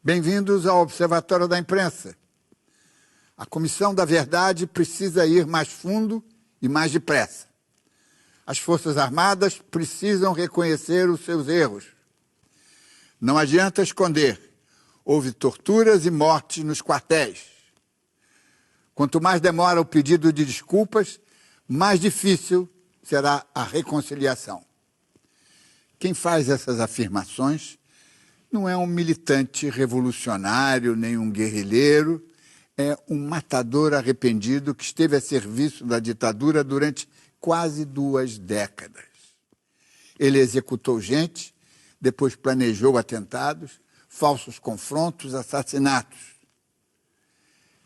Bem-vindos ao Observatório da Imprensa. A Comissão da Verdade precisa ir mais fundo e mais depressa. As Forças Armadas precisam reconhecer os seus erros. Não adianta esconder. Houve torturas e mortes nos quartéis. Quanto mais demora o pedido de desculpas, mais difícil será a reconciliação. Quem faz essas afirmações não é um militante revolucionário, nem um guerrilheiro, é um matador arrependido que esteve a serviço da ditadura durante quase 2 décadas. Ele executou gente, depois planejou atentados, falsos confrontos, assassinatos.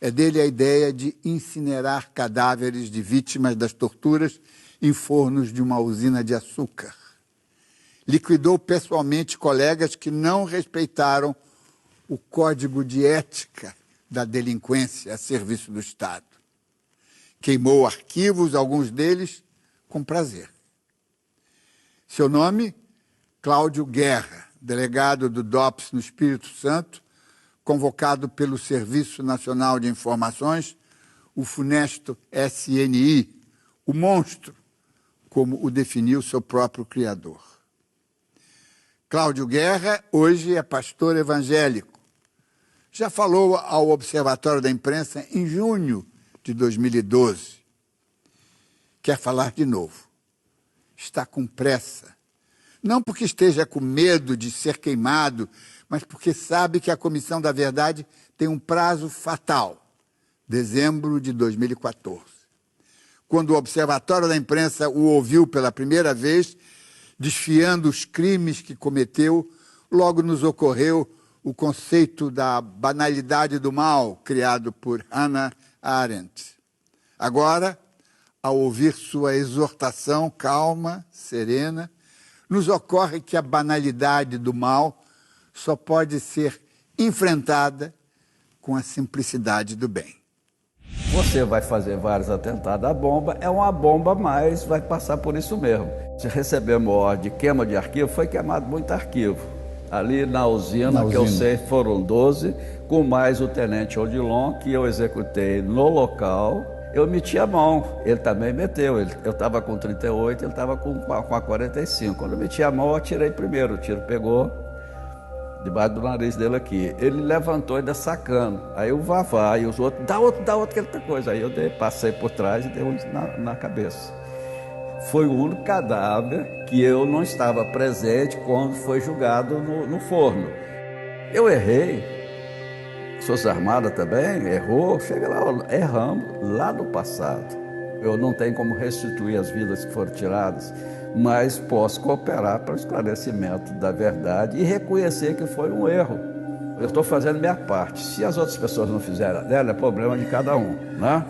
É dele a ideia de incinerar cadáveres de vítimas das torturas em fornos de uma usina de açúcar. Liquidou pessoalmente colegas que não respeitaram o código de ética da delinquência a serviço do Estado. Queimou arquivos, alguns deles com prazer. Seu nome, Cláudio Guerra, delegado do DOPS no Espírito Santo, convocado pelo Serviço Nacional de Informações, o funesto SNI, o monstro, como o definiu seu próprio criador. Cláudio Guerra hoje é pastor evangélico. Já falou ao Observatório da Imprensa em junho de 2012. Quer falar de novo. Está com pressa. Não porque esteja com medo de ser queimado, mas porque sabe que a Comissão da Verdade tem um prazo fatal, dezembro de 2014. Quando o Observatório da Imprensa o ouviu pela primeira vez, desfiando os crimes que cometeu, logo nos ocorreu o conceito da banalidade do mal, criado por Hannah Arendt. Agora, ao ouvir sua exortação calma, serena, nos ocorre que a banalidade do mal só pode ser enfrentada com a simplicidade do bem. Você vai fazer vários atentados à bomba, é uma bomba, mas vai passar por isso mesmo. Se recebemos ordem de queima de arquivo, foi queimado muito arquivo. Ali na usina, que eu sei, foram 12, com mais o tenente Odilon, que eu executei no local. Eu meti a mão, ele também meteu. Eu estava com 38, ele estava com a 45. Quando eu meti a mão, eu atirei primeiro. O tiro pegou debaixo do nariz dele aqui. Ele levantou ainda sacando. Aí o Vavá e os outros, dá outro, que outra coisa. Aí eu passei por trás e dei um na cabeça. Foi o único cadáver que eu não estava presente quando foi julgado no forno. Eu errei. Forças Armadas também errou. Chega lá, erramos lá no passado. Eu não tenho como restituir as vidas que foram tiradas, mas posso cooperar para o esclarecimento da verdade e reconhecer que foi um erro. Eu estou fazendo minha parte. Se as outras pessoas não fizeram dela, é problema de cada um, né?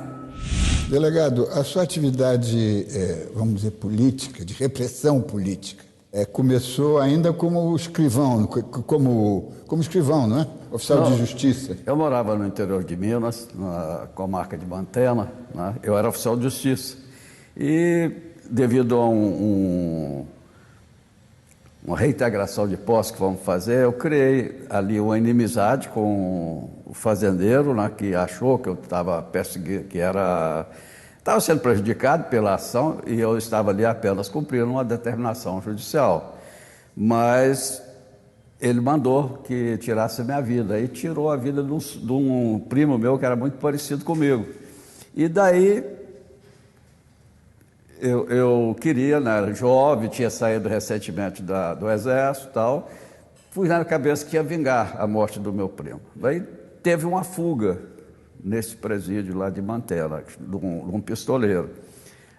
Delegado, a sua atividade, vamos dizer, política, de repressão política, começou ainda como escrivão, como escrivão, não é? Oficial de Justiça. Eu morava no interior de Minas, na comarca de Mantena, né? Eu era oficial de Justiça. E devido a uma reintegração de posse que vamos fazer, eu criei ali uma inimizade com o fazendeiro, né, que achou que eu estava perseguindo, estava sendo prejudicado pela ação e eu estava ali apenas cumprindo uma determinação judicial. Mas ele mandou que tirasse a minha vida e tirou a vida de um primo meu que era muito parecido comigo. E daí eu queria, né, era jovem, tinha saído recentemente do exército e tal, fui na cabeça que ia vingar a morte do meu primo. Daí teve uma fuga nesse presídio lá de Mantena, de um pistoleiro.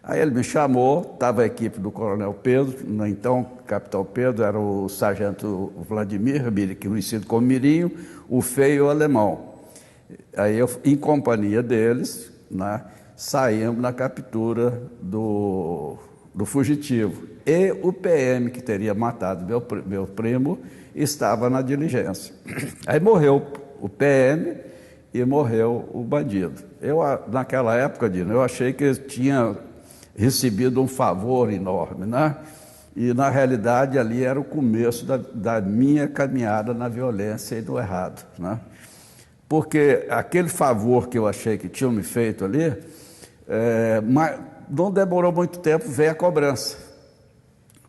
Aí ele me chamou, estava a equipe do coronel Pedro, então capitão Pedro, era o sargento Vladimir, conhecido como Mirinho, o Feio e o Alemão. Aí eu, em companhia deles, né, saímos na captura do fugitivo. E o PM que teria matado meu primo estava na diligência. Aí morreu o PM e morreu o bandido. Eu, naquela época, Dino, eu achei que eu tinha recebido um favor enorme, né? E, na realidade, ali era o começo da minha caminhada na violência e do errado, né? Porque aquele favor que eu achei que tinham me feito ali, mas não demorou muito tempo, veio a cobrança.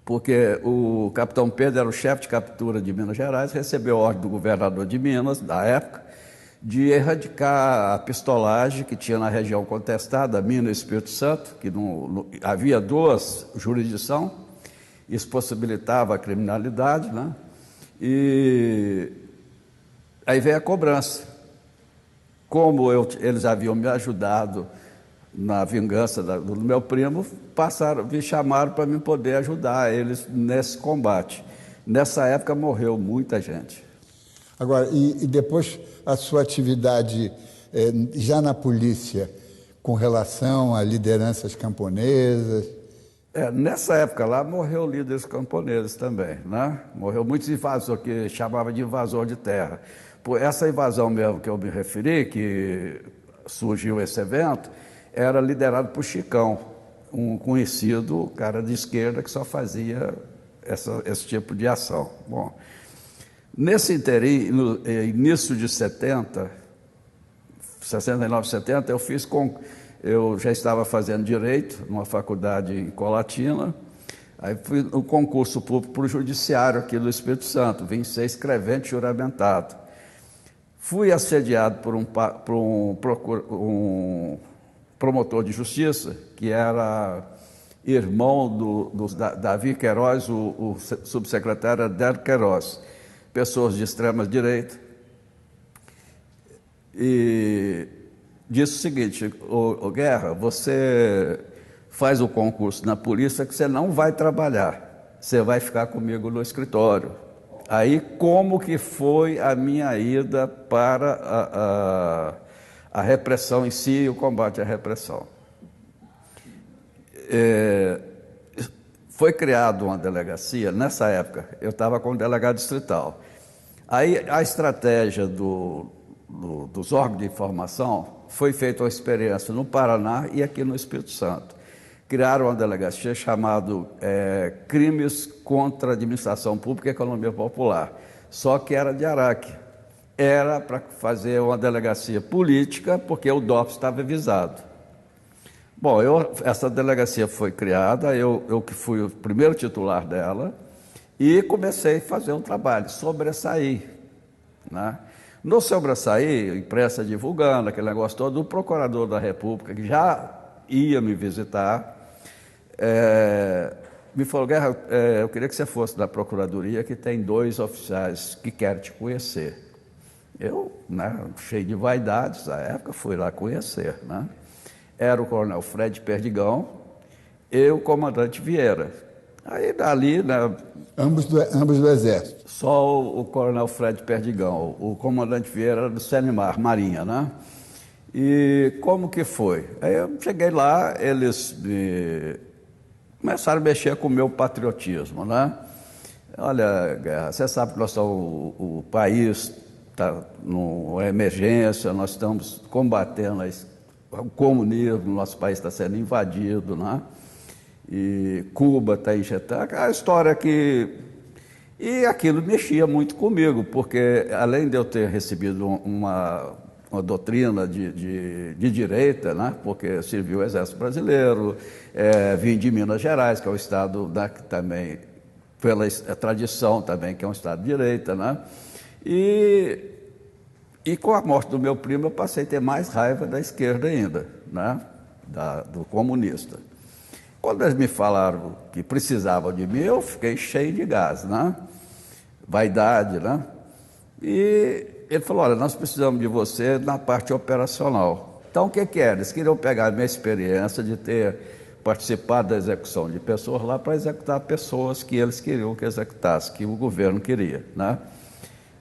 Porque o capitão Pedro era o chefe de captura de Minas Gerais, recebeu ordem do governador de Minas, da época, de erradicar a pistolagem que tinha na região contestada, Minas e Espírito Santo, que havia duas jurisdições, isso possibilitava a criminalidade, né? E aí veio a cobrança. Como eles haviam me ajudado na vingança do meu primo, me chamaram para me poder ajudar eles nesse combate. Nessa época morreu muita gente. Agora, e depois a sua atividade já na polícia, com relação a lideranças camponesas? Nessa época lá morreu líderes camponeses também, né? Morreu muitos invasores, que chamava de invasor de terra. Por essa invasão mesmo que eu me referi, que surgiu esse evento, era liderado por Chicão, um conhecido cara de esquerda que só fazia esse tipo de ação. Bom, nesse interim, no início de 69, 70, eu já estava fazendo Direito numa faculdade em Colatina, aí fui no concurso público para o Judiciário aqui do Espírito Santo, vim ser escrevente juramentado. Fui assediado por um promotor de justiça, que era irmão do Davi Queiroz, o subsecretário Adélio Queiroz, pessoas de extrema direita, e disse o seguinte: ô Guerra, você faz o concurso na polícia que você não vai trabalhar, você vai ficar comigo no escritório. Aí, como que foi a minha ida para a repressão em si e o combate à repressão? Foi criada uma delegacia, nessa época, eu estava como delegado distrital. Aí a estratégia dos órgãos de informação foi feita uma experiência no Paraná e aqui no Espírito Santo. Criaram uma delegacia chamada Crimes contra a Administração Pública e Economia Popular, só que era de Araque. Era para fazer uma delegacia política, porque o DOPS estava avisado. Bom, essa delegacia foi criada, eu que fui o primeiro titular dela, e comecei a fazer um trabalho, sobressair, né? No sobressair, imprensa divulgando, aquele negócio todo, o procurador da República, que já ia me visitar, me falou: Guerra, eu queria que você fosse da Procuradoria, que tem 2 oficiais que querem te conhecer. Eu, né, cheio de vaidades, na época, fui lá conhecer, né? Era o coronel Fred Perdigão e o comandante Vieira. Aí, dali, né, Ambos do Exército. só o coronel Fred Perdigão, o comandante Vieira era do Senemar, Marinha, né? E como que foi? Aí eu cheguei lá, eles começaram a mexer com o meu patriotismo, né? Olha, Guerra, você sabe que o país está numa emergência, nós estamos combatendo o comunismo, nosso país está sendo invadido, né? E Cuba está injetando, a história que... E aquilo mexia muito comigo, porque além de eu ter recebido uma doutrina de direita, né? Porque servi o Exército Brasileiro, vim de Minas Gerais, que é o estado que também, pela tradição também, que é um estado de direita, né? E com a morte do meu primo, eu passei a ter mais raiva da esquerda ainda, né? Do comunista. Quando eles me falaram que precisavam de mim, eu fiquei cheio de gás, né? Vaidade, né? E ele falou: olha, nós precisamos de você na parte operacional. Então, o que era? Eles queriam pegar a minha experiência de ter participado da execução de pessoas lá para executar pessoas que eles queriam que executasse, que o governo queria, né?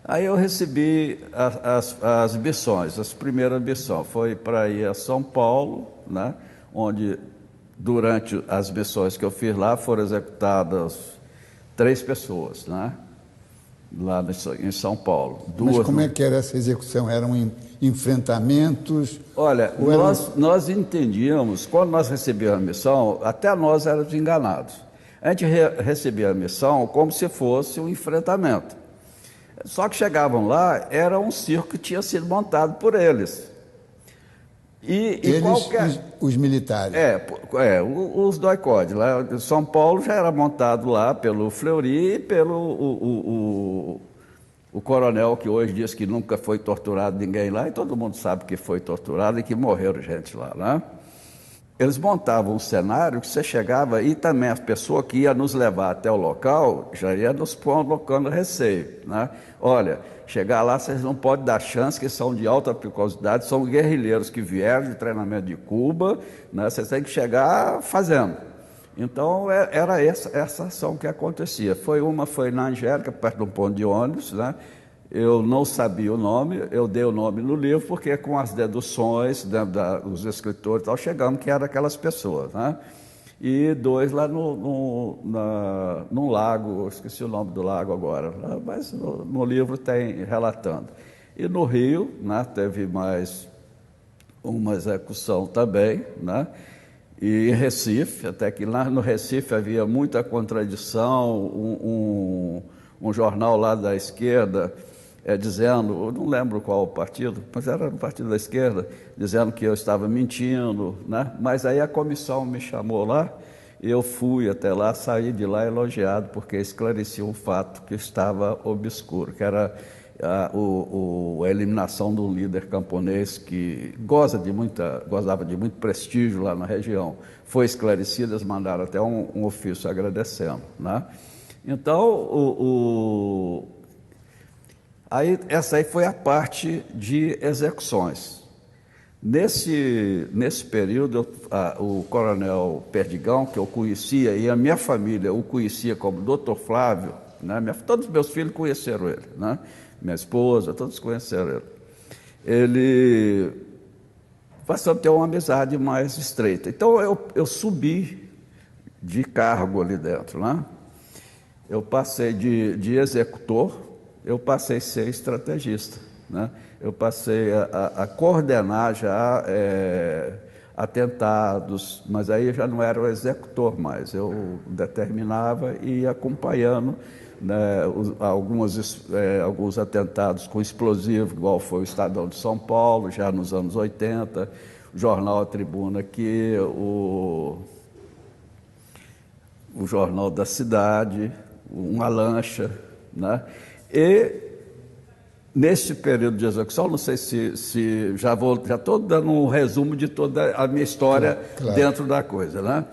Aí eu recebi as missões. As primeiras missões foi para ir a São Paulo, né? Onde, durante as missões que eu fiz lá, foram executadas 3 pessoas, né? Lá em São Paulo. Mas como é que era essa execução? Eram enfrentamentos? Olha, nós entendíamos, quando nós recebíamos a missão, até nós éramos enganados. A gente recebia a missão como se fosse um enfrentamento. Só que chegavam lá, era um circo que tinha sido montado por eles. Eles, os militares. Os doicode. Lá em São Paulo já era montado lá pelo Fleury e pelo o coronel, que hoje diz que nunca foi torturado ninguém lá, e todo mundo sabe que foi torturado e que morreram gente lá, né? Eles montavam um cenário que você chegava e também a pessoa que ia nos levar até o local já ia nos colocando receio, né? Olha, chegar lá vocês não podem dar chance, que são de alta periculosidade, são guerrilheiros que vieram de treinamento de Cuba, né? Vocês têm que chegar fazendo. Então era essa ação que acontecia. Foi na Angélica, perto de um ponto de ônibus, né? Eu não sabia o nome, eu dei o nome no livro, porque com as deduções dos escritores e tal, chegamos que eram aquelas pessoas, né? E 2 lá num lago, eu esqueci o nome do lago agora, mas no livro tem relatando. E no Rio, né, teve mais uma execução também, né? E em Recife, até que lá no Recife havia muita contradição, um jornal lá da esquerda dizendo, eu não lembro qual o partido, mas era no partido da esquerda, dizendo que eu estava mentindo, né? Mas aí a comissão me chamou lá, e eu fui até lá, saí de lá elogiado, porque esclarecia um fato que estava obscuro, que era a eliminação de um líder camponês que gozava de muito prestígio lá na região. Foi esclarecido, eles mandaram até um ofício agradecendo, né? Então, essa aí foi a parte de execuções. Nesse período, o coronel Perdigão, que eu conhecia, e a minha família o conhecia como Dr. Flávio, né? Todos os meus filhos conheceram ele, né? Minha esposa, todos conheceram ele. Ele passou a ter uma amizade mais estreita. Então, eu subi de cargo ali dentro, né? Eu passei de executor, eu passei a ser estrategista, né? Eu passei a coordenar já atentados, mas aí eu já não era o executor mais, eu determinava e ia acompanhando, né, alguns atentados com explosivo, igual foi o Estadão de São Paulo, já nos anos 80, o jornal A Tribuna aqui, o Jornal da Cidade, uma lancha, né? E nesse período de execução, não sei se já estou dando um resumo de toda a minha história dentro da coisa, né?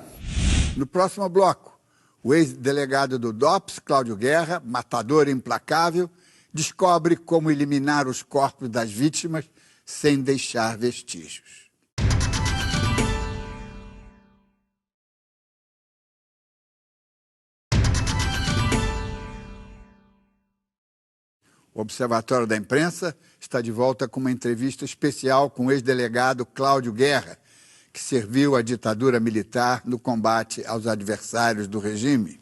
No próximo bloco, o ex-delegado do DOPS, Cláudio Guerra, matador implacável, descobre como eliminar os corpos das vítimas sem deixar vestígios. O Observatório da Imprensa está de volta com uma entrevista especial com o ex-delegado Cláudio Guerra, que serviu à ditadura militar no combate aos adversários do regime.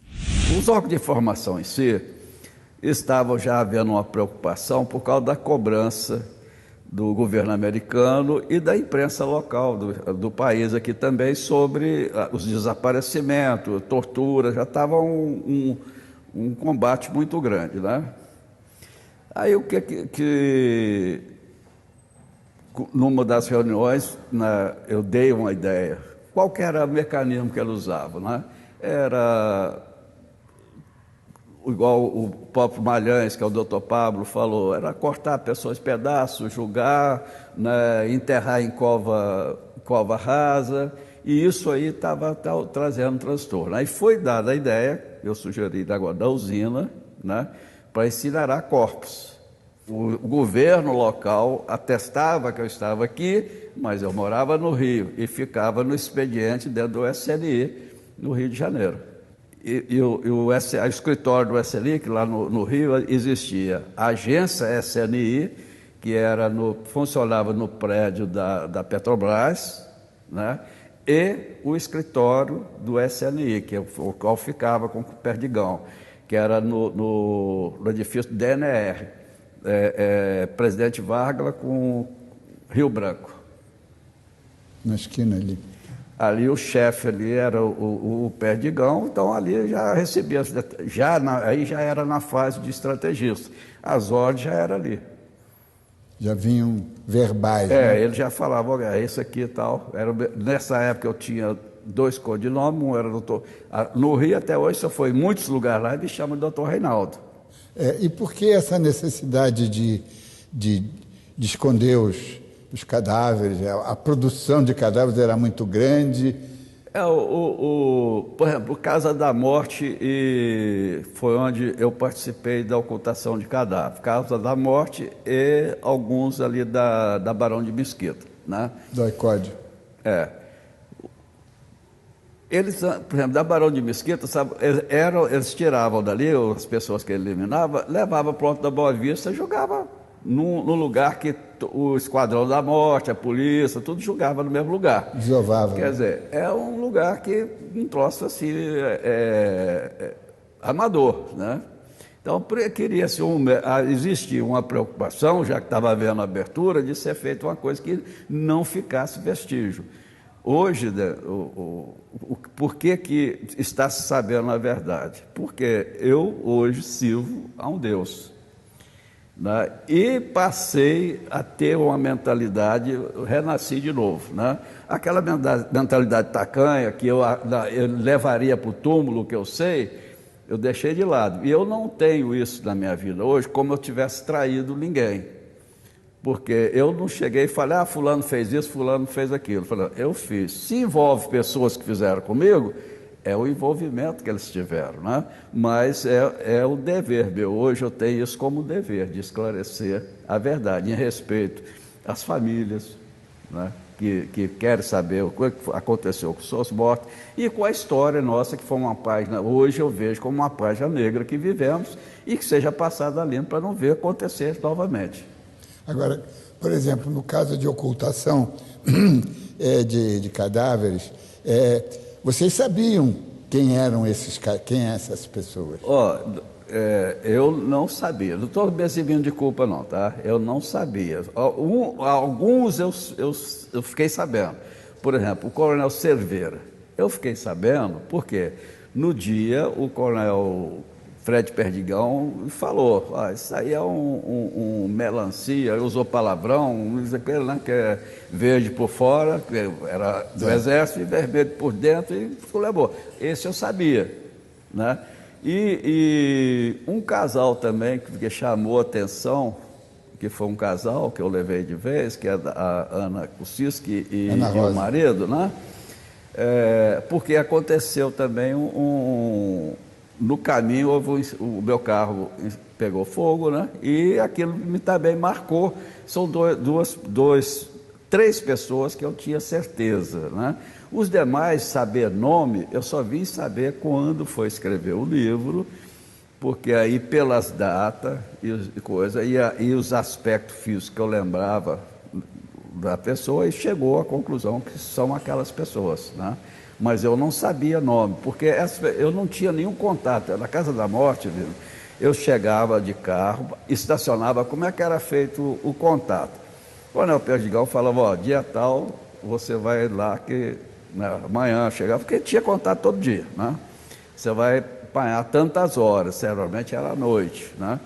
Os órgãos de informação em si estavam já havendo uma preocupação por causa da cobrança do governo americano e da imprensa local do país aqui também sobre os desaparecimentos, tortura, já estava um combate muito grande, né? Aí o que numa das reuniões, eu dei uma ideia. Qual que era o mecanismo que ele usava, né? Era igual o próprio Malhães, que é o doutor Pablo, falou, era cortar a pessoa em pedaços, julgar, né, enterrar em cova rasa, e isso aí estava trazendo transtorno. Aí foi dada a ideia, eu sugeri agora da usina, né, para incinerar corpos. O governo local atestava que eu estava aqui, mas eu morava no Rio e ficava no expediente dentro do SNI, no Rio de Janeiro. E o escritório do SNI, que lá no Rio existia a agência SNI, que funcionava no prédio da Petrobras, né? E o escritório do SNI, que o qual ficava com o Perdigão, que era no edifício DNR, Presidente Vargas com Rio Branco. Na esquina ali. Ali o chefe ali era o Perdigão, então ali já recebia, aí já era na fase de estrategista. As ordens já era ali. Já vinham verbais, né? Ele já falava, olha, esse aqui e tal. Nessa época eu tinha 2 codinomes, um era doutor. No Rio até hoje, se eu for em muitos lugares lá, me chama de doutor Reinaldo. E por que essa necessidade de esconder os cadáveres? A produção de cadáveres era muito grande. Por exemplo, Casa da Morte foi onde eu participei da ocultação de cadáver. Casa da Morte e alguns ali da Barão de Mesquita, né? Do ICOD. Eles, por exemplo, da Barão de Mesquita, sabe, eles tiravam dali, as pessoas que ele eliminava, levavam para o Alto da Boa Vista e jogavam no lugar que o Esquadrão da Morte, a polícia, tudo jogava no mesmo lugar. Desovava. Quer dizer, é um lugar que um troço assim, amador, né? Então, queria-se existia uma preocupação, já que estava havendo abertura, de ser feita uma coisa que não ficasse vestígio. Hoje, por que está se sabendo a verdade? Porque eu hoje sirvo a um Deus, né? E passei a ter uma mentalidade, renasci de novo, né? Aquela mentalidade tacanha que eu levaria para o túmulo, que eu sei, eu deixei de lado. E eu não tenho isso na minha vida hoje como eu tivesse traído ninguém. Porque eu não cheguei e falei, fulano fez isso, fulano fez aquilo. Eu fiz. Se envolve pessoas que fizeram comigo, é o envolvimento que eles tiveram, né? Mas é o dever meu. Hoje eu tenho isso como dever, de esclarecer a verdade, em respeito às famílias, né? Que querem saber o que aconteceu com suas mortes e com a história nossa, que foi uma página, hoje eu vejo como uma página negra que vivemos e que seja passada limpo para não ver acontecer novamente. Agora, por exemplo, no caso de ocultação de cadáveres, vocês sabiam quem eram essas pessoas? Eu não sabia, não estou me exibindo de culpa não, tá? Eu não sabia. Alguns eu fiquei sabendo. Por exemplo, o Coronel Cerveira. Eu fiquei sabendo porque no dia o Coronel Fred Perdigão falou, isso aí é um melancia, usou palavrão, né, que é verde por fora, que era do Exército, e vermelho por dentro, e levou. Esse eu sabia, né? E um casal também que chamou a atenção, que foi um casal que eu levei de vez, que é a Ana Kuciski e o marido, né? Porque aconteceu também no caminho, o meu carro pegou fogo, né? E aquilo também marcou. São 3 pessoas que eu tinha certeza, né? Os demais, saber nome, eu só vim saber quando foi escrever o livro, porque aí pelas datas e coisa, e os aspectos físicos que eu lembrava da pessoa, e chegou à conclusão que são aquelas pessoas, né? Mas eu não sabia nome, porque eu não tinha nenhum contato. Na Casa da Morte, eu chegava de carro, estacionava, como é que era feito o contato? O Coronel Perdigão falava, dia tal, você vai lá, que amanhã chegava, porque tinha contato todo dia, né? Você vai apanhar tantas horas, geralmente era à noite, né?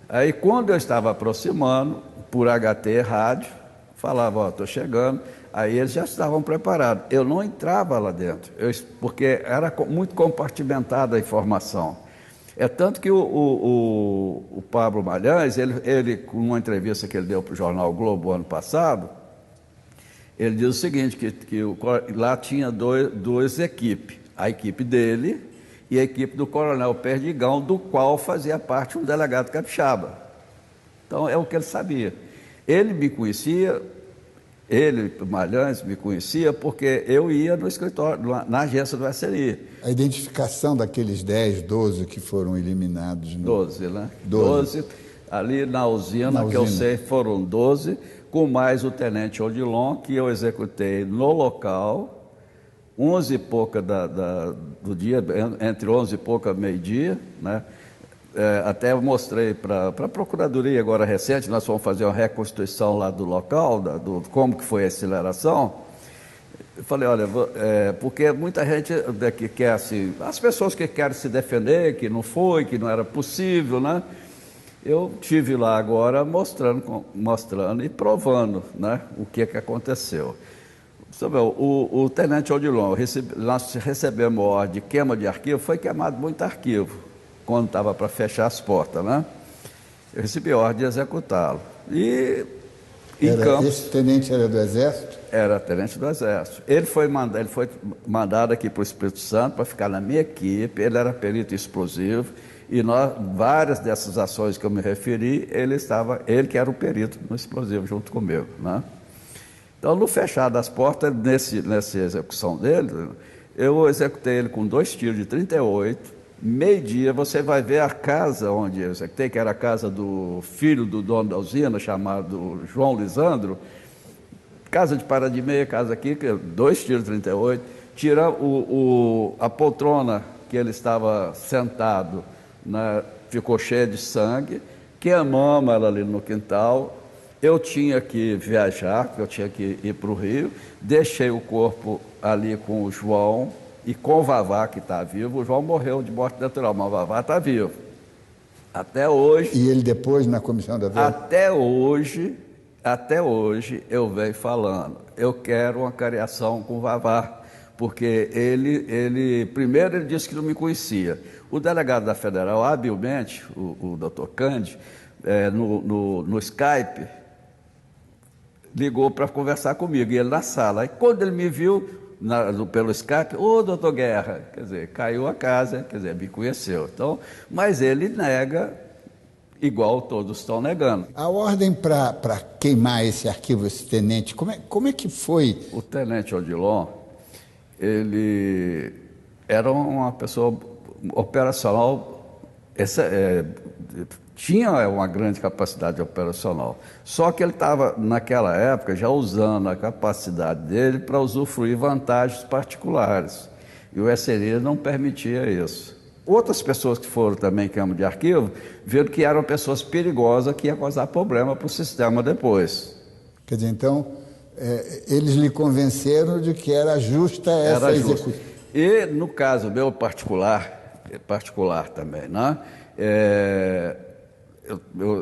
Aí quando eu estava aproximando, por HT rádio, falava, estou chegando. Aí eles já estavam preparados. Eu não entrava lá dentro, porque era muito compartimentada a informação. É tanto que o Pablo Malhães, ele, numa entrevista que ele deu para o jornal Globo ano passado, ele diz o seguinte, que lá tinha duas equipes, a equipe dele e a equipe do Coronel Perdigão, do qual fazia parte um delegado capixaba. Então é o que ele sabia. Ele me conhecia... Ele, Malhães, me conhecia porque eu ia no escritório, na agência do SNI. A identificação daqueles 10, 12 que foram eliminados. 12, né? 12. Ali na usina, que eu sei, foram 12, com mais o tenente Odilon, que eu executei no local, 11 e pouca do dia, entre 11 e pouca meio-dia, né? Até eu mostrei para a Procuradoria agora recente, nós vamos fazer uma reconstituição lá do local, como que foi a aceleração, Eu falei, olha, porque muita gente que quer assim, as pessoas que querem se defender, que não foi, que não era possível, né? Eu tive lá agora mostrando e provando, né, o que aconteceu. Sabe, o tenente Odilon, nós recebemos ordem de queima de arquivo, foi queimado muito arquivo, quando estava para fechar as portas, né? Eu recebi ordem de executá-lo. E em Campos... Esse tenente era do Exército? Era tenente do Exército. Ele foi mandado aqui para o Espírito Santo para ficar na minha equipe, ele era perito explosivo, e várias dessas ações que eu me referi, ele que era o perito no explosivo junto comigo, né? Então, no fechar das portas, nessa execução dele, eu executei ele com 2 tiros de 38, meio-dia, você vai ver a casa onde eu executei, que era a casa do filho do dono da usina, chamado João Lisandro, casa de parada de meia, casa aqui, 2 tiros de 38, tira a poltrona que ele estava sentado, né, ficou cheia de sangue, queimamos ela ali no quintal. Eu tinha que viajar, porque eu tinha que ir para o Rio, deixei o corpo ali com o João e com o Vavá, que está vivo. O João morreu de morte natural, mas o Vavá está vivo. Até hoje... E ele depois na Comissão da Verdade? Até hoje eu venho falando, eu quero uma cariação com o Vavá, porque primeiro ele disse que não me conhecia. O delegado da Federal, habilmente, o doutor Cândido, no Skype, ligou para conversar comigo, e ele na sala. Aí quando ele me viu pelo Skype, doutor Guerra, quer dizer, caiu a casa, quer dizer, me conheceu. Então, mas ele nega, igual todos estão negando. A ordem para queimar esse arquivo, esse tenente, como é que foi? O tenente Odilon, ele era uma pessoa operacional, tinha uma grande capacidade operacional, só que ele estava, naquela época, já usando a capacidade dele para usufruir vantagens particulares, e o SNI não permitia isso. Outras pessoas que foram também queima de arquivo, viram que eram pessoas perigosas que iam causar problema para o sistema depois. Quer dizer, então, eles lhe convenceram de que era justa essa execução. E no caso meu particular também, né?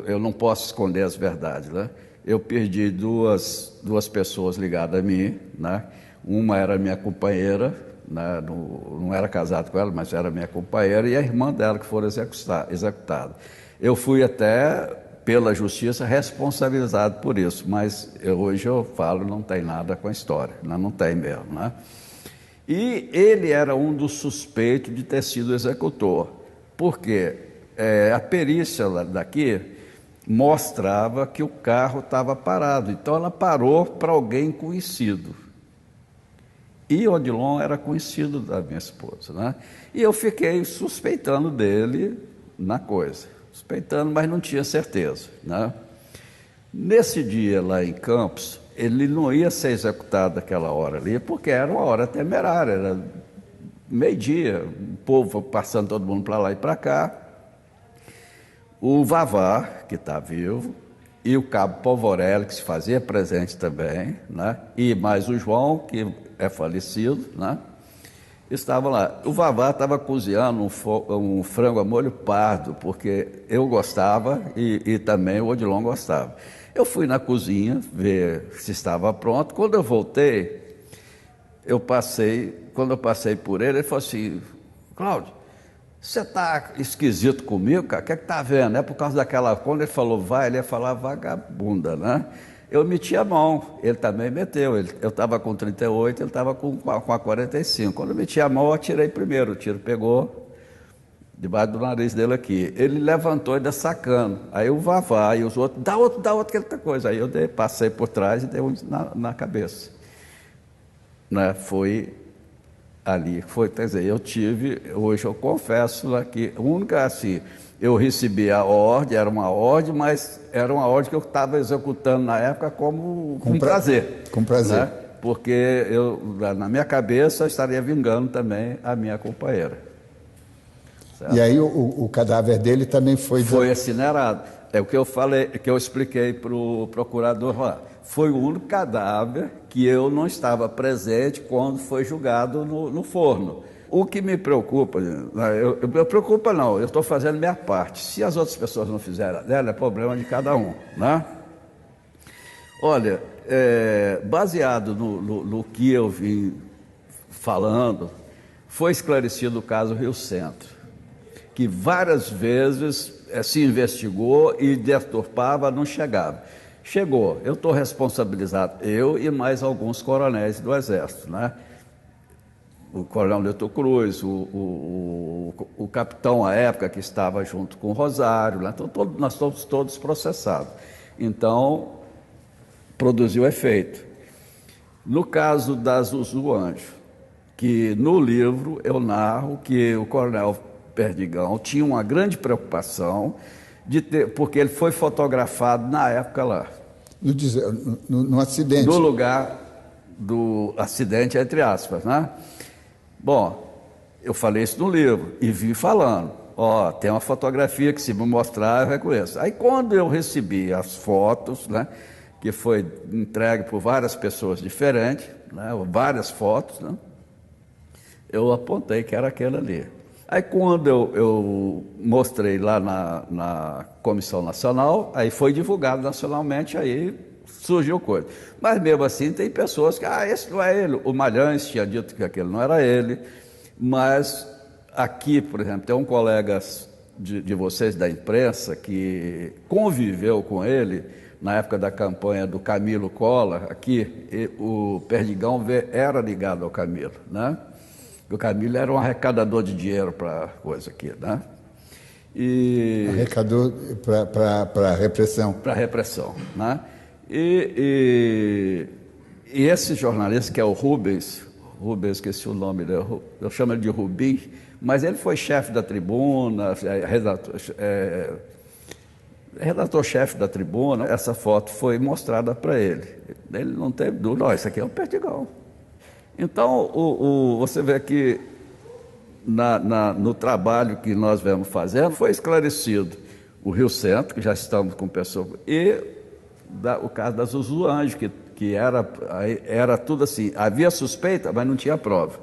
Eu não posso esconder as verdades, né? Eu perdi duas pessoas ligadas a mim, né? Uma era minha companheira, né? Não era casado com ela, mas era minha companheira, e a irmã dela que foram executadas. Eu fui até, pela justiça, responsabilizado por isso, mas hoje eu falo, não tem nada com a história, né? Não tem mesmo, né? E ele era um dos suspeitos de ter sido executor, porque a perícia daqui mostrava que o carro estava parado, então ela parou para alguém conhecido. E Odilon era conhecido da minha esposa, né? E eu fiquei suspeitando dele na coisa, suspeitando, mas não tinha certeza, né? Nesse dia lá em Campos, ele não ia ser executado naquela hora ali, porque era uma hora temerária, era meio-dia, o povo passando todo mundo para lá e para cá. O Vavá, que está vivo, e o cabo Polvorelli, que se fazia presente também, né? E mais o João, que é falecido, né? Estavam lá. O Vavá estava cozinhando um frango a molho pardo, porque eu gostava e também o Odilon gostava. Eu fui na cozinha ver se estava pronto. Quando eu voltei, quando eu passei por ele, ele falou assim: Cláudio, você está esquisito comigo, cara? O que está vendo? É por causa daquela... Quando ele falou vai, ele ia falar vagabunda, né? Eu meti a mão, ele também meteu. Eu estava com 38, ele estava com a 45. Quando eu meti a mão, eu atirei primeiro. O tiro pegou debaixo do nariz dele aqui. Ele levantou ainda sacando. Aí o Vavá e os outros, dá outro, aquela coisa. Aí eu passei por trás e dei um na cabeça. Né? Foi ali, quer dizer, hoje eu confesso que a única, assim, eu recebi a ordem, era uma ordem, mas era uma ordem que eu estava executando na época com prazer. Com prazer. Né? Porque na minha cabeça, eu estaria vingando também a minha companheira. Certo? E aí o cadáver dele também foi incinerado. É o que eu falei, que eu expliquei para o procurador lá. Foi o único cadáver que eu não estava presente quando foi julgado no forno. O que me preocupa, eu preocupa não, eu estou fazendo minha parte. Se as outras pessoas não fizerem a dela, é problema de cada um, né? Olha, baseado no que eu vim falando, foi esclarecido o caso Rio Centro, que várias vezes se investigou e deturpava, não chegava. Chegou, eu estou responsabilizado, eu e mais alguns coronéis do Exército, né? O coronel Leto Cruz, o capitão à época que estava junto com o Rosário, né? Então, nós estamos todos processados. Então, produziu efeito. No caso da Zuzu Anjo, que no livro eu narro que o coronel Perdigão tinha uma grande preocupação porque ele foi fotografado na época lá. No acidente. No lugar do acidente, entre aspas, né? Bom, eu falei isso no livro e vim falando. Tem uma fotografia que se me mostrar eu reconheço. Aí quando eu recebi as fotos, né, que foi entregue por várias pessoas diferentes, né, várias fotos, né, eu apontei que era aquele ali. Aí quando eu mostrei lá na Comissão Nacional, aí foi divulgado nacionalmente, aí surgiu coisa. Mas mesmo assim tem pessoas que, esse não é ele. O Malhães tinha dito que aquele não era ele, mas aqui, por exemplo, tem um colega de vocês da imprensa que conviveu com ele na época da campanha do Camilo Collor, aqui, o Perdigão era ligado ao Camilo, né? O Camilo era um arrecadador de dinheiro para coisa aqui, né? Arrecadador para a repressão. Para a repressão, né? E esse jornalista, que é o Rubens, esqueci o nome dele, eu chamo ele de Rubim, mas ele foi chefe da Tribuna, redator-chefe da Tribuna. Essa foto foi mostrada para ele. Ele não teve dúvida, isso aqui é o Perdigão. Então, você vê que no trabalho que nós viemos fazendo, foi esclarecido o Rio Centro, que já estamos com pessoas, e o caso da Zuzu Anjo, que era tudo assim, havia suspeita, mas não tinha prova.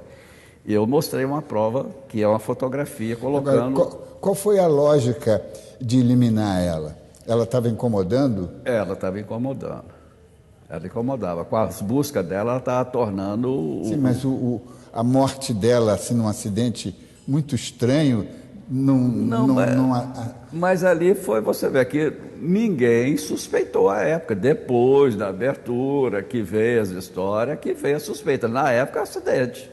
E eu mostrei uma prova, que é uma fotografia, colocando... Agora, qual foi a lógica de eliminar ela? Ela estava incomodando? Ela estava incomodando. Ela incomodava. Com as buscas dela, ela estava tornando... Sim, mas a morte dela, assim, num acidente muito estranho, mas ali foi, você vê que ninguém suspeitou à época. Depois da abertura, que veio as histórias, que veio a suspeita. Na época, acidente.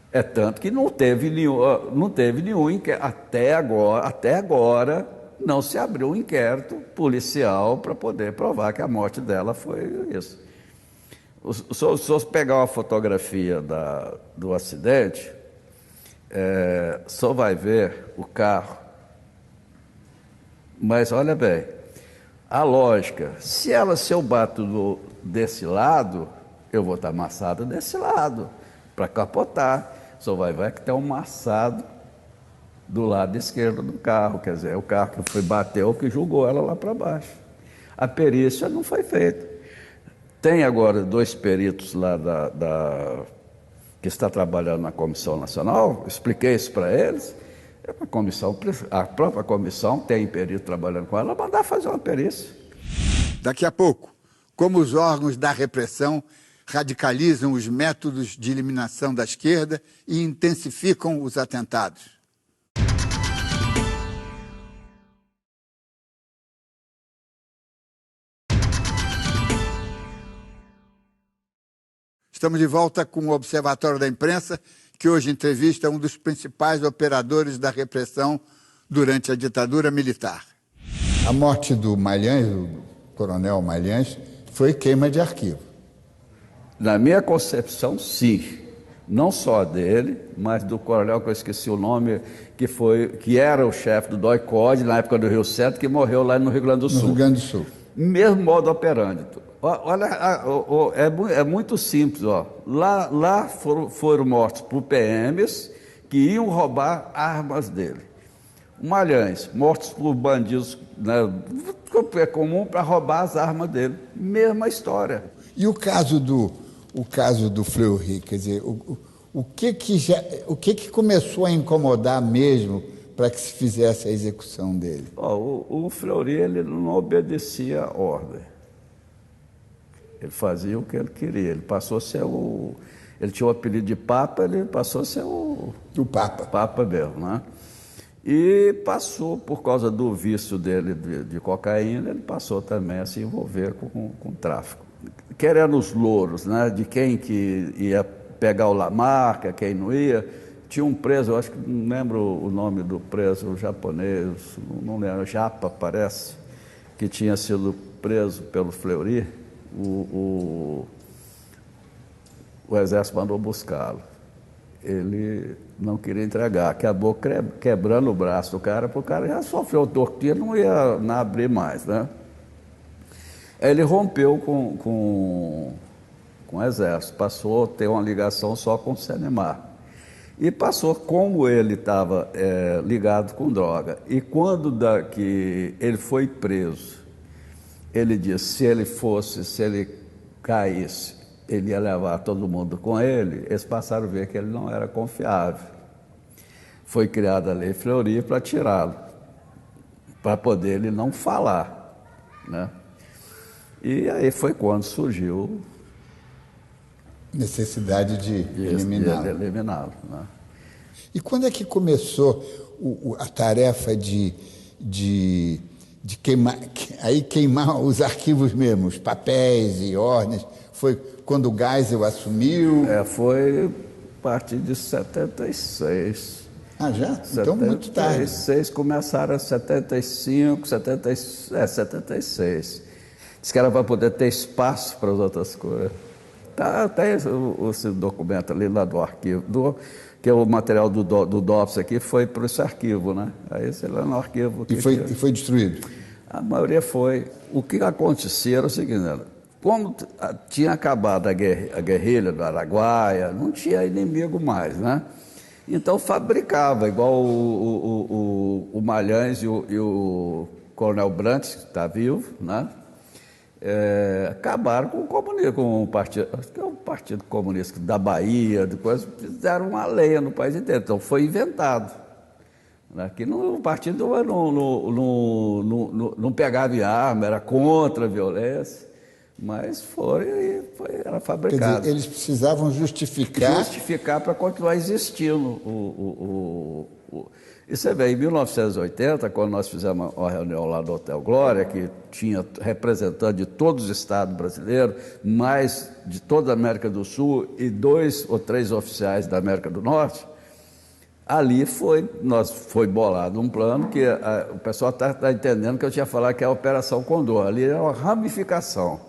É tanto que não teve nenhum inquérito. Até agora, não se abriu um inquérito policial para poder provar que a morte dela foi isso. Se você pegar uma fotografia do acidente, só vai ver o carro. Mas olha bem, a lógica, se eu bato desse lado, eu vou estar amassado desse lado, para capotar. Só vai ver que tem um amassado do lado esquerdo do carro, quer dizer, é o carro que bateu, que jogou ela lá para baixo. A perícia não foi feita. Tem agora 2 peritos lá que está trabalhando na Comissão Nacional, expliquei isso para eles. A própria comissão tem perito trabalhando com ela, mandar fazer uma perícia. Daqui a pouco, como os órgãos da repressão radicalizam os métodos de eliminação da esquerda e intensificam os atentados. Estamos de volta com o Observatório da Imprensa, que hoje entrevista um dos principais operadores da repressão durante a ditadura militar. A morte do Malhães, do coronel Malhães, foi queima de arquivo. Na minha concepção, sim. Não só dele, mas do coronel, que eu esqueci o nome, que era o chefe do DOI-CODE na época do Rio Centro, que morreu lá no Rio Grande do Sul. No Rio Grande do Sul. Mesmo modo operandi. Olha, é muito simples. Lá foram mortos por PMs que iam roubar armas dele. Malhães, mortos por bandidos, né, é comum para roubar as armas dele. Mesma história. E o caso do Fleury, quer dizer, o que começou a incomodar mesmo para que se fizesse a execução dele? O Fleury, ele não obedecia a ordem. Ele fazia o que ele queria. Ele passou a ser ele tinha o apelido de Papa, ele passou a ser o Papa. Papa mesmo, né? E passou, por causa do vício dele de cocaína, ele passou também a se envolver com tráfico. Querendo os louros, né? De quem que ia pegar o Lamarca, quem não ia. Tinha um preso, eu acho que não lembro o nome do preso japonês, não lembro, Japa parece, que tinha sido preso pelo Fleury. O exército mandou buscá-lo. Ele não queria entregar, acabou quebrando o braço do cara, porque o cara já sofreu tortura, não ia abrir mais, né? Aí ele rompeu com o exército, passou a ter uma ligação só com o Cenemar. E passou, como ele estava ligado com droga. E quando que ele foi preso, ele disse, se ele caísse, ele ia levar todo mundo com ele. Eles passaram a ver que ele não era confiável. Foi criada a Lei Fleury para tirá-lo, para poder ele não falar, né? E aí foi quando surgiu necessidade de eliminá-lo. Né? E quando é que começou a tarefa de queimar os arquivos mesmo, os papéis e ordens? Foi quando o Geisel assumiu? Foi a partir de 76. Ah, já? Então muito tarde. 76, começaram em 75, 76. Diz que era para poder ter espaço para as outras coisas. Até esse documento ali lá do arquivo, que é o material do DOPS aqui, foi para esse arquivo, né? Aí sei lá no arquivo. E foi destruído? A maioria foi. O que acontecia era o seguinte, né? Como tinha acabado a guerrilha do Araguaia, não tinha inimigo mais, né? Então fabricava, igual o Malhães e o Coronel Brantes, que está vivo, né? Acabaram com o comunismo, com o partido, acho que é o Partido Comunista da Bahia, depois fizeram uma lei no país inteiro. Então foi inventado. Né? Que o partido não pegava em arma, era contra a violência, mas era fabricado. Quer dizer, eles precisavam justificar para continuar existindo. E você vê, em 1980, quando nós fizemos uma reunião lá do Hotel Glória, que tinha representante de todos os estados brasileiros, mais de toda a América do Sul e 2 ou 3 oficiais da América do Norte, ali foi bolado um plano que o pessoal está entendendo que eu tinha falado que é a Operação Condor. Ali era uma ramificação,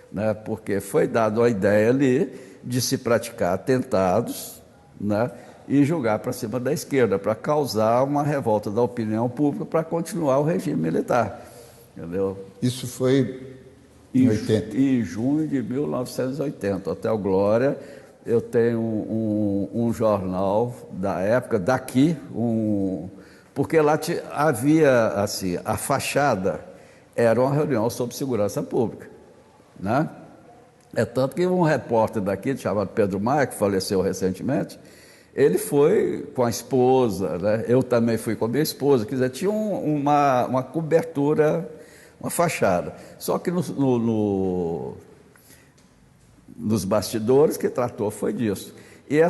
né? Porque foi dada a ideia ali de se praticar atentados, né? E jogar para cima da esquerda, para causar uma revolta da opinião pública para continuar o regime militar. Entendeu? Isso foi em 80? Em junho de 1980. Hotel Glória, eu tenho um jornal da época, daqui, porque lá havia, assim, a fachada era uma reunião sobre segurança pública, né? É tanto que um repórter daqui, chamado Pedro Maia, que faleceu recentemente, ele foi com a esposa, né? Eu também fui com a minha esposa, quer dizer, tinha uma cobertura, uma fachada. Só que nos bastidores que tratou foi disso. E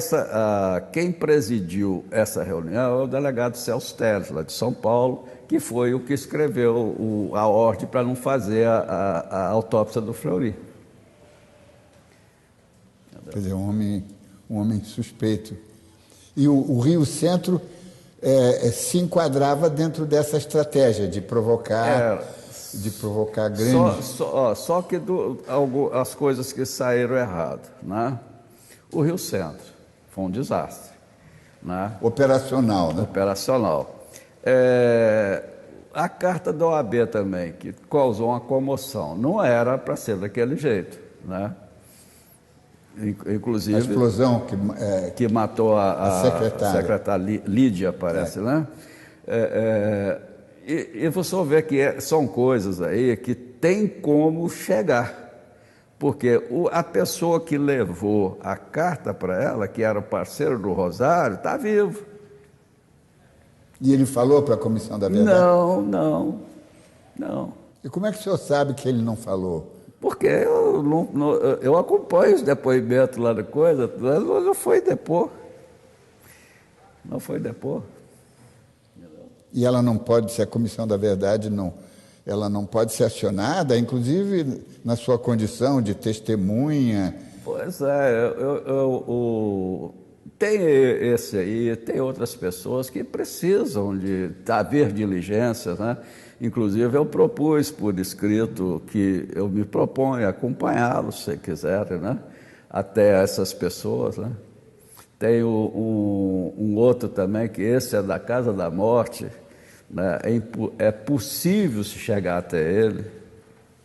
quem presidiu essa reunião é o delegado Celso Teles, lá de São Paulo, que foi o que escreveu a ordem para não fazer a autópsia do Fleury. Quer dizer, um homem suspeito. E o Rio Centro se enquadrava dentro dessa estratégia de provocar grandes... Só que as coisas que saíram errado, né? O Rio Centro foi um desastre, né? Operacional, né? Operacional. A carta da OAB também, que causou uma comoção, não era para ser daquele jeito, né? Inclusive, a explosão que matou a secretária Lídia, parece, né? E você vai ver que são coisas aí que tem como chegar. Porque a pessoa que levou a carta para ela, que era o parceiro do Rosário, está vivo. E ele falou para a Comissão da Verdade? Não. E como é que o senhor sabe que ele não falou? Porque eu acompanho os depoimentos lá da coisa, mas não foi depor. Não foi depor. E ela não pode, se a Comissão da Verdade não, ela não pode ser acionada, inclusive na sua condição de testemunha. Pois é, tem esse aí, tem outras pessoas que precisam de haver diligências, né? Inclusive eu propus por escrito que eu me proponho a acompanhá-los, se quiserem, né? Até essas pessoas, né? Tem um outro também, que esse é da Casa da Morte, né? É possível se chegar até ele,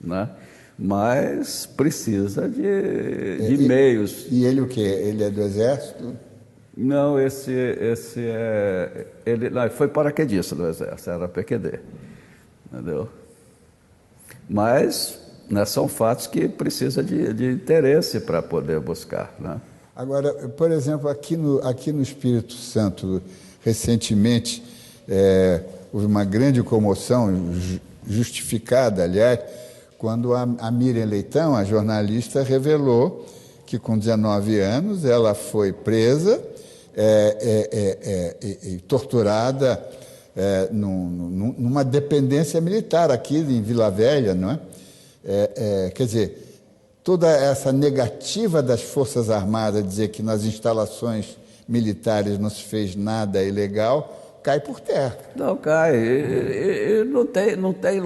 né? Mas precisa de meios. E ele o quê? Ele é do Exército? Não, esse é... Ele foi paraquedista do Exército, era PQD, entendeu? Mas, né, são fatos que precisa de interesse para poder buscar, né? Agora, por exemplo, aqui no Espírito Santo, recentemente, houve uma grande comoção, justificada, aliás, quando a Miriam Leitão, a jornalista, revelou que com 19 anos ela foi presa e torturada numa dependência militar aqui em Vila Velha, não é? Quer dizer, toda essa negativa das Forças Armadas a dizer que nas instalações militares não se fez nada ilegal, cai por terra. Não cai, não tem.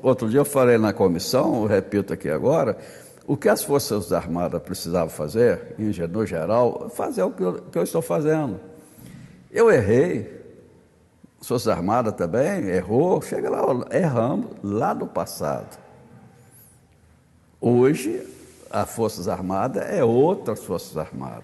Outro dia eu falei na comissão, eu repito aqui agora, o que as Forças Armadas precisavam fazer, no geral, fazer o que eu estou fazendo. Eu errei, as Forças Armadas também errou, chega lá, erramos lá no passado. Hoje, as Forças Armadas é outras Forças Armadas.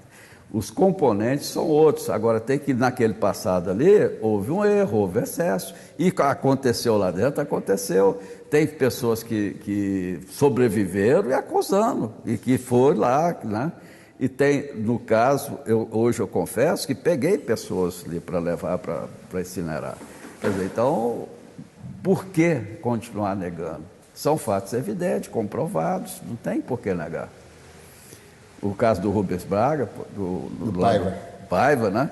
Os componentes são outros. Agora, tem que, naquele passado ali, houve um erro, houve excesso. E aconteceu lá dentro, aconteceu. Tem pessoas que sobreviveram e acusando, e que foram lá, né? E tem, no caso, hoje eu confesso que peguei pessoas ali para levar para incinerar. Quer dizer, então, por que continuar negando? São fatos evidentes, comprovados, não tem por que negar. O caso do Rubens Braga, do Paiva, né?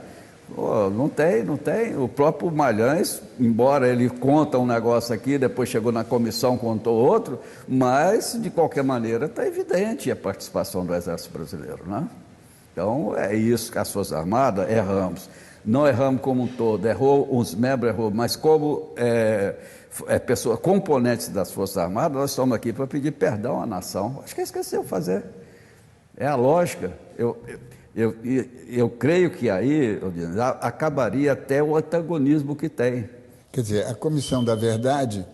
Pô, não tem. O próprio Malhães, embora ele conta um negócio aqui, depois chegou na comissão, contou outro, mas, de qualquer maneira, está evidente a participação do Exército Brasileiro, né? Então, é isso que as Forças Armadas erramos. Não erramos como um todo, os membros errou, mas como pessoas, componentes das Forças Armadas, nós estamos aqui para pedir perdão à nação. Acho que esqueceu fazer. É a lógica. Eu creio que aí acabaria até o antagonismo que tem. Quer dizer, a Comissão da Verdade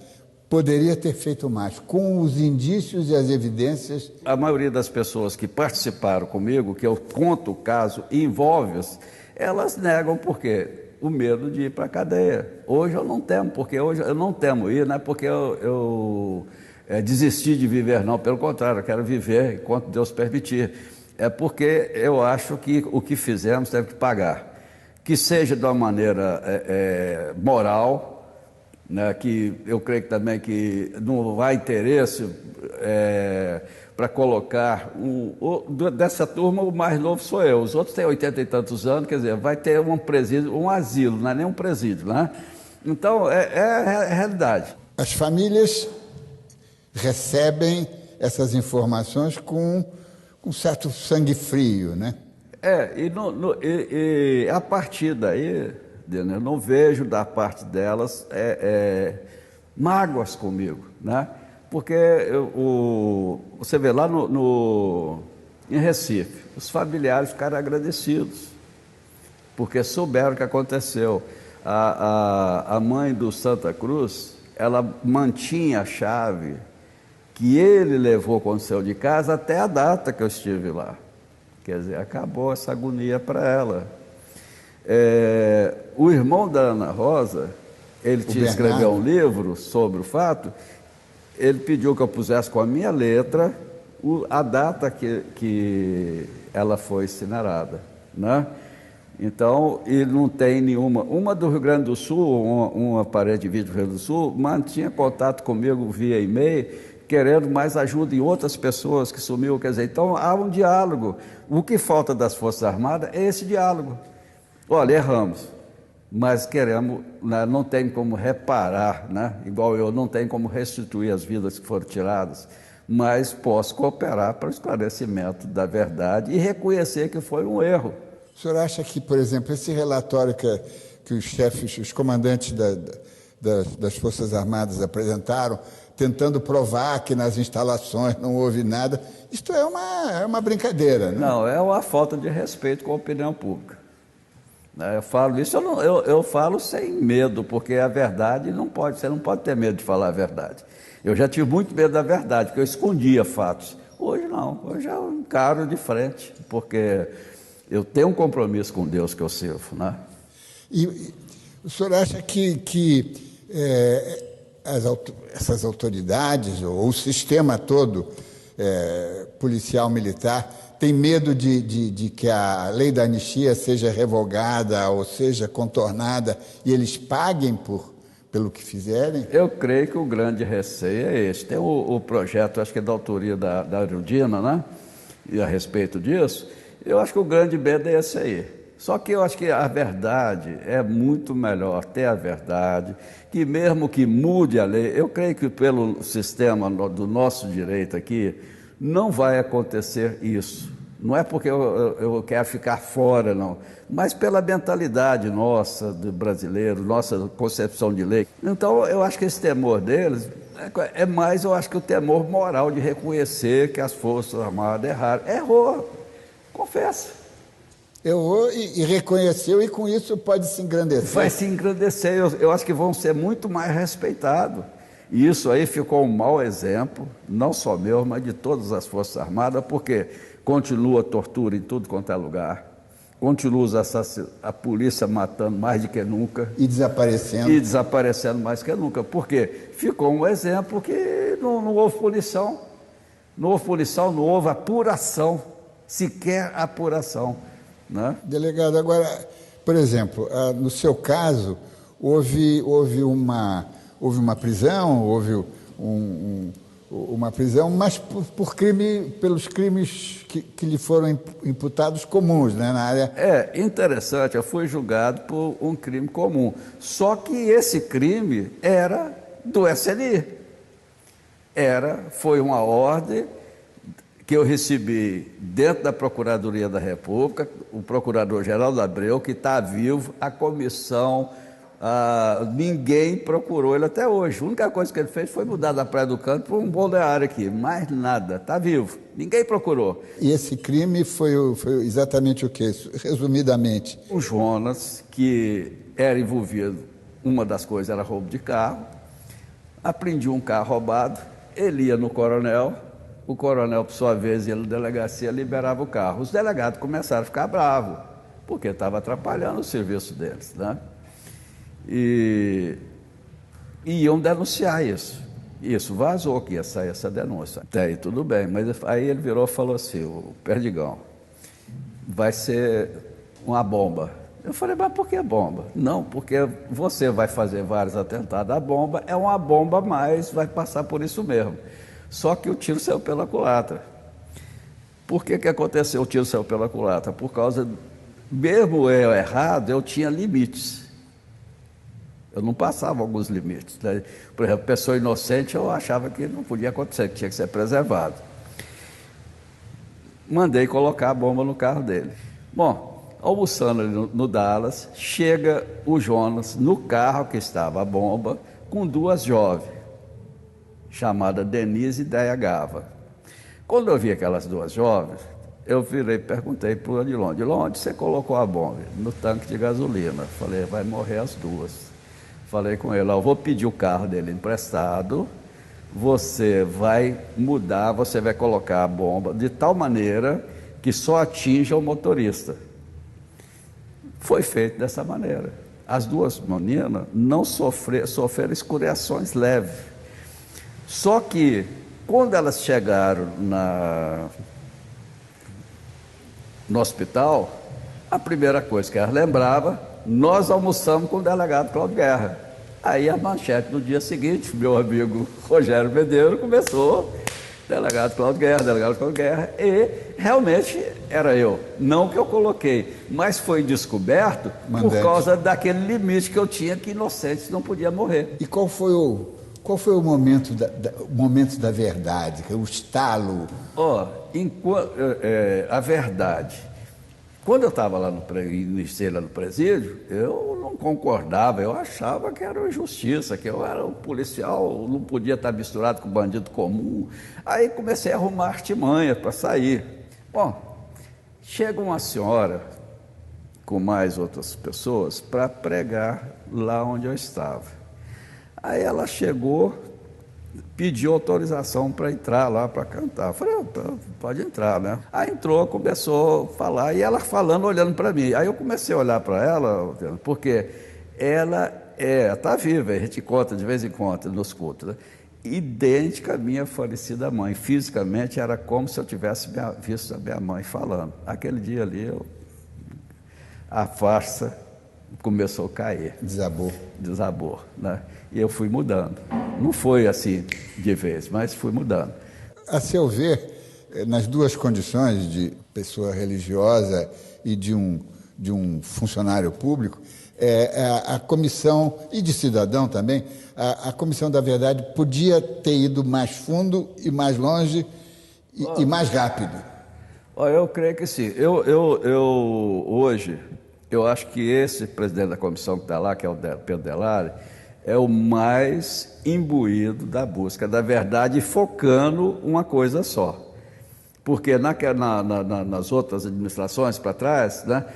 poderia ter feito mais, com os indícios e as evidências. A maioria das pessoas que participaram comigo, que eu conto o caso, envolve-os, elas negam por quê? O medo de ir para a cadeia. Hoje eu não temo, porque hoje eu não temo ir, não é porque eu desisti de viver, não, pelo contrário, eu quero viver enquanto Deus permitir. É porque eu acho que o que fizemos deve pagar. Que seja de uma maneira moral, né, que eu creio que também que não há interesse para colocar dessa turma, o mais novo sou eu, os outros têm 80 e tantos anos, quer dizer, vai ter um presídio, um asilo, não é nem um presídio, né? Então, é a realidade. As famílias recebem essas informações com um certo sangue frio, né? E a partir daí, eu não vejo da parte delas mágoas comigo, né? Porque você vê lá em Recife, os familiares ficaram agradecidos, porque souberam o que aconteceu. A mãe do Santa Cruz, ela mantinha a chave que ele levou quando saiu de casa até a data que eu estive lá. Quer dizer, acabou essa agonia para ela. O irmão da Ana Rosa, ele tinha escreveu um livro sobre o fato, ele pediu que eu pusesse com a minha letra a data que ela foi incinerada, né? Então, e não tem nenhuma... Uma do Rio Grande do Sul, uma parede de vídeo do Rio Grande do Sul, mantinha contato comigo via e-mail, querendo mais ajuda em outras pessoas que sumiu. Quer dizer, então há um diálogo. O que falta das Forças Armadas é esse diálogo. Olha, erramos, mas queremos, né, não tem como reparar, né? Igual eu, não tem como restituir as vidas que foram tiradas, mas posso cooperar para o esclarecimento da verdade e reconhecer que foi um erro. O senhor acha que, por exemplo, esse relatório que os chefes, os comandantes das Forças Armadas apresentaram, tentando provar que nas instalações não houve nada, isto é uma brincadeira, né? Não, é uma falta de respeito com a opinião pública. Eu falo isso, eu falo sem medo, porque a verdade você não pode ter medo de falar a verdade. Eu já tive muito medo da verdade, porque eu escondia fatos. Hoje não, hoje eu encaro de frente, porque eu tenho um compromisso com Deus que eu sirvo, né? E o senhor acha que essas autoridades, ou o sistema todo policial militar, tem medo de que a lei da anistia seja revogada ou seja contornada e eles paguem pelo que fizerem? Eu creio que o grande receio é esse. Tem o projeto, acho que é da autoria da Arundina, né? E a respeito disso, eu acho que o grande medo é esse aí. Só que eu acho que a verdade é muito melhor ter a verdade, que mesmo que mude a lei, eu creio que pelo sistema do nosso direito aqui, não vai acontecer isso. Não é porque eu quero ficar fora, não, mas pela mentalidade nossa, do brasileiro, nossa concepção de lei. Então, eu acho que esse temor deles é mais, eu acho que o temor moral de reconhecer que as Forças Armadas erraram. Errou, confessa. Errou e reconheceu, e com isso pode se engrandecer. Vai se engrandecer, eu acho que vão ser muito mais respeitados. E isso aí ficou um mau exemplo, não só meu, mas de todas as Forças Armadas, porque continua a tortura em tudo quanto é lugar, continua a polícia matando mais do que nunca. E desaparecendo. E desaparecendo mais do que nunca, porque ficou um exemplo que não houve punição, não houve apuração, sequer apuração, né? Delegado, agora, por exemplo, no seu caso, houve uma prisão, uma prisão, mas pelos crimes que lhe foram imputados comuns, né, na área. É interessante, eu fui julgado por um crime comum, só que esse crime era do SNI. Foi uma ordem que eu recebi dentro da Procuradoria da República, o Procurador-Geral da Abreu, que está vivo, a comissão... ninguém procurou ele até hoje. A única coisa que ele fez foi mudar da Praia do Canto para um balneário aqui, mais nada, está vivo, ninguém procurou. E esse crime foi exatamente o quê? Resumidamente, O Jonas, que era envolvido, uma das coisas era roubo de carro, apreendia um carro roubado, ele ia no coronel, o coronel, por sua vez, ia na delegacia, liberava o carro. Os delegados começaram a ficar bravos, porque estava atrapalhando o serviço deles, né? E iam denunciar isso. Isso vazou, que ia sair essa denúncia. Até aí tudo bem, mas aí ele virou e falou assim: o Perdigão, vai ser uma bomba. Eu falei, mas por que bomba? Não, porque você vai fazer vários atentados. A bomba é uma bomba, mas vai passar por isso mesmo. Só que o tiro saiu pela culatra. Por que aconteceu o tiro saiu pela culatra? Por causa, mesmo eu errado, eu tinha limites. Eu não passava alguns limites, né? Por exemplo, pessoa inocente, eu achava que não podia acontecer, que tinha que ser preservado. Mandei colocar a bomba no carro dele. Bom, almoçando ali no Dallas, chega o Jonas no carro que estava a bomba, com duas jovens, chamadas Denise e Deia Gava. Quando eu vi aquelas duas jovens, eu virei e perguntei para o Adilon: Adilon, onde você colocou a bomba? No tanque de gasolina. Falei, vai morrer as duas. Falei com ele, eu vou pedir o carro dele emprestado, você vai mudar, você vai colocar a bomba de tal maneira que só atinja o motorista. Foi feito dessa maneira. As duas meninas não sofreram escoriações leves. Só que, quando elas chegaram no hospital, a primeira coisa que elas lembravam, nós almoçamos com o delegado Cláudio Guerra. Aí a manchete no dia seguinte, meu amigo Rogério Medeiros começou, delegado Cláudio Guerra, e realmente era eu. Não que eu coloquei, mas foi descoberto por causa daquele limite que eu tinha, que inocentes não podia morrer. E qual foi o momento da verdade, o estalo? A verdade. Quando eu estava lá iniciei lá no presídio, eu não concordava, eu achava que era uma injustiça, que eu era um policial, não podia estar misturado com bandido comum. Aí comecei a arrumar artimanha para sair. Bom, chega uma senhora com mais outras pessoas para pregar lá onde eu estava. Aí ela chegou, pediu autorização para entrar lá para cantar. Eu falei, pode entrar, né? Aí entrou, começou a falar, e ela falando, olhando para mim. Aí eu comecei a olhar para ela, porque ela está viva, a gente conta de vez em quando nos cultos, né? Idêntica à minha falecida mãe. Fisicamente era como se eu tivesse visto a minha mãe falando. Aquele dia ali, a farsa começou a cair. Desabou, né? E eu fui mudando. Não foi assim de vez, mas fui mudando. A seu ver, nas duas condições, de pessoa religiosa e de um funcionário público, a comissão, e de cidadão também, a Comissão da Verdade podia ter ido mais fundo e mais longe e mais rápido. Eu creio que sim. Hoje, eu acho que esse presidente da comissão que está lá, que é o Pedro Delari, é o mais imbuído da busca da verdade, focando uma coisa só. Porque nas outras administrações para trás, né,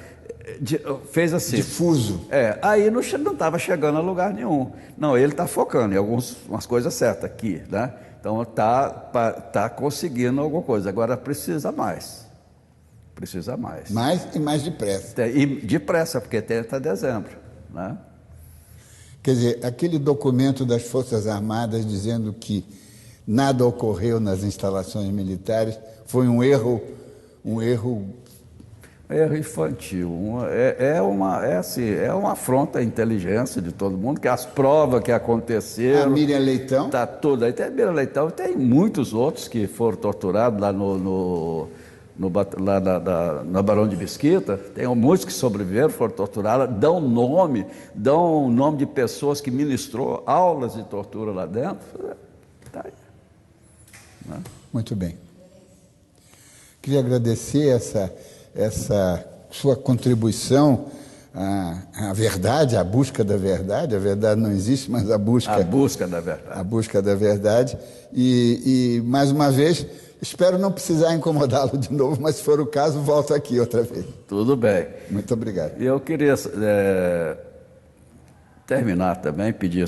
fez assim. Difuso. Aí não estava chegando a lugar nenhum. Não, ele está focando em umas coisas certas aqui, né? Então está conseguindo alguma coisa. Agora precisa mais. Precisa mais. Mais e mais depressa. E depressa, porque tem até dezembro, né? Quer dizer, aquele documento das Forças Armadas dizendo que nada ocorreu nas instalações militares foi um erro infantil. É uma afronta à inteligência de todo mundo, que as provas que aconteceram... A Miriam Leitão? Está tudo aí. Tem a Miriam Leitão, tem muitos outros que foram torturados lá na Barão de Mesquita. Tem muitos que sobreviveram, foram torturados, dão nome de pessoas que ministrou aulas de tortura lá dentro. Tá aí. Né? Muito bem. Queria agradecer essa sua contribuição à verdade, à busca da verdade. A verdade não existe, mas a busca da verdade. A busca da verdade. E mais uma vez, espero não precisar incomodá-lo de novo, mas se for o caso, volto aqui outra vez. Tudo bem. Muito obrigado. E eu queria terminar também, pedir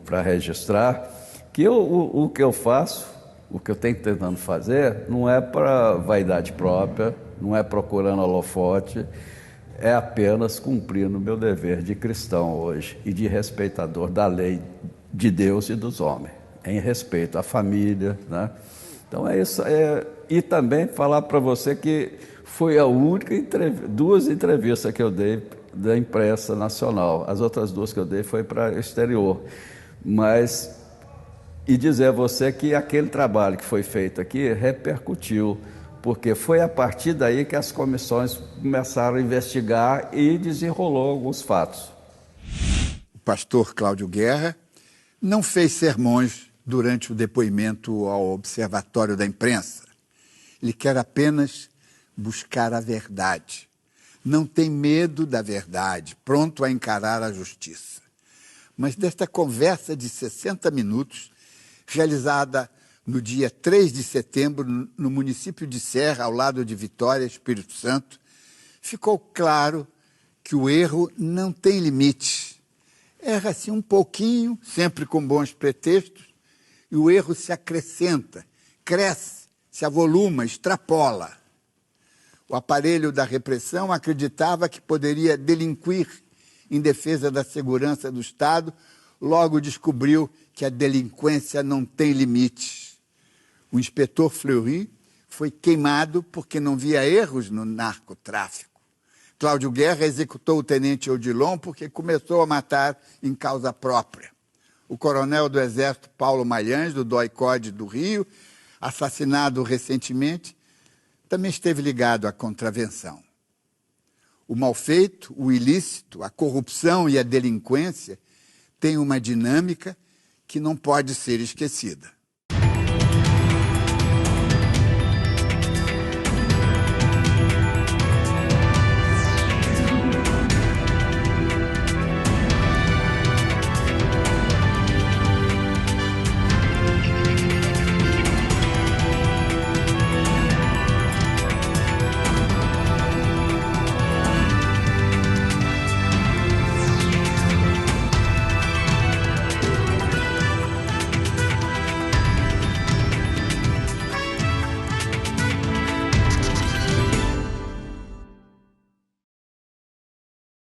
para registrar que o que eu faço, o que eu tenho tentando fazer, não é para vaidade própria, não é procurando holofote, é apenas cumprindo o meu dever de cristão hoje e de respeitador da lei de Deus e dos homens, em respeito à família, né? Então é isso. E também falar para você que foi a única duas entrevistas que eu dei da imprensa nacional. As outras duas que eu dei foi para o exterior. E dizer a você que aquele trabalho que foi feito aqui repercutiu, porque foi a partir daí que as comissões começaram a investigar e desenrolou alguns fatos. O pastor Cláudio Guerra não fez sermões durante o depoimento ao Observatório da Imprensa. Ele quer apenas buscar a verdade. Não tem medo da verdade, pronto a encarar a justiça. Mas desta conversa de 60 minutos, realizada no dia 3 de setembro, no município de Serra, ao lado de Vitória, Espírito Santo, ficou claro que o erro não tem limite. Erra-se um pouquinho, sempre com bons pretextos, e o erro se acrescenta, cresce, se avoluma, extrapola. O aparelho da repressão acreditava que poderia delinquir em defesa da segurança do Estado, logo descobriu que a delinquência não tem limites. O inspetor Fleury foi queimado porque não via erros no narcotráfico. Cláudio Guerra executou o tenente Odilon porque começou a matar em causa própria. O coronel do Exército Paulo Malhães, do DOI-CODE do Rio, assassinado recentemente, também esteve ligado à contravenção. O malfeito, o ilícito, a corrupção e a delinquência têm uma dinâmica que não pode ser esquecida.